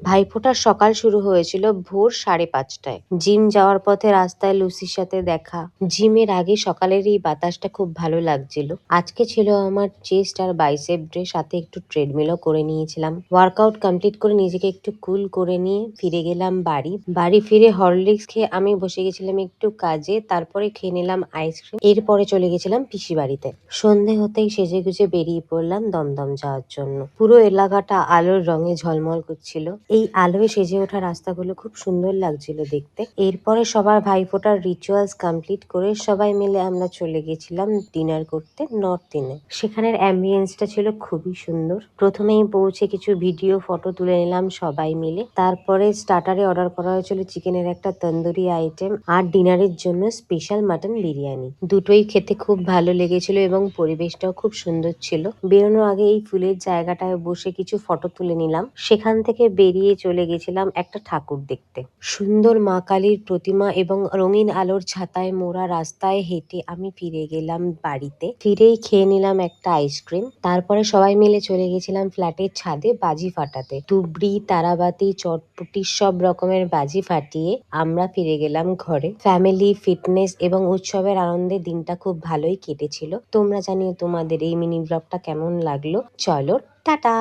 ভাইফোঁটার সকাল শুরু হয়েছিল ভোর ৫:৩০টায়। জিম যাওয়ার পথে রাস্তায় লুসির সাথে দেখা। জিমের আগে সকালের এই বাতাসটা খুব ভালো লাগছিল। আজকে ছিল আমার চেস্ট আর বাইসেপ ডে, সাথে একটু ট্রেডমিলও করে নিয়েছিলাম। ওয়ার্কআউট কমপ্লিট করে নিজেকে একটু কুল করে নিয়ে ফিরে গেলাম বাড়ি ফিরে হরলিক্স খেয়ে আমি বসে গেছিলাম একটু কাজে, তারপরে খেয়ে নিলাম আইসক্রিম। এরপরে চলে গেছিলাম পিসি বাড়িতে। সন্ধে হতেই সেজে গুজে বেরিয়ে পড়লাম দমদম যাওয়ার জন্য। পুরো এলাকাটা আলোর রঙে ঝলমল করছিল। এই আলোয় সেজে ওঠা রাস্তাগুলো খুব সুন্দর লাগছিল দেখতে। এরপরে সবার ভাইফোঁটার রিচুয়ালস কমপ্লিট করে সবাই মিলে আমরা চলে গেছিলাম ডিনার করতে নর্থ ইনে। সেখানের অ্যাম্বিয়েন্সটা ছিল খুবই সুন্দর। প্রথমেই পৌঁছে কিছু ভিডিও ফটো তুলে নিলাম সবাই মিলে। তারপরে স্টার্টারে অর্ডার করা হয়েছিল চিকেনের একটা তন্দুরি আইটেম আর ডিনারের জন্য স্পেশাল মাটন বিরিয়ানি। দুটোই খেতে খুব ভালো লেগেছিল এবং পরিবেশটাও খুব সুন্দর ছিল। বেরোনোর আগে এই ফুলের জায়গাটায় বসে কিছু ফটো তুলে নিলাম। সেখান থেকে বেরিয়ে চলে গেছিলাম একটা ঠাকুর দেখতে। সুন্দর মা কালীর প্রতিমা এবং রঙিন আলোর ছাতায় মোড়া রাস্তায় হেঁটে আমি ফিরে গেলাম বাড়িতে। ফিরেই খেয়ে নিলাম একটা আইসক্রিম। তারপরে সবাই মিলে চলে গেছিলাম ফ্ল্যাটের ছাদে বাজি ফাটাতে। তুবড়ি, তারাবাতি, চটপটি সব রকমের বাজি ফাটিয়ে আমরা ফিরে গেলাম ঘরে। ফ্যামিলি, ফিটনেস এবং উৎসবের আনন্দে দিনটা খুব ভালোই কেটেছিল। তোমরা জানিও তোমাদের এই মিনি ব্লগটা কেমন লাগলো। চলো টাটা।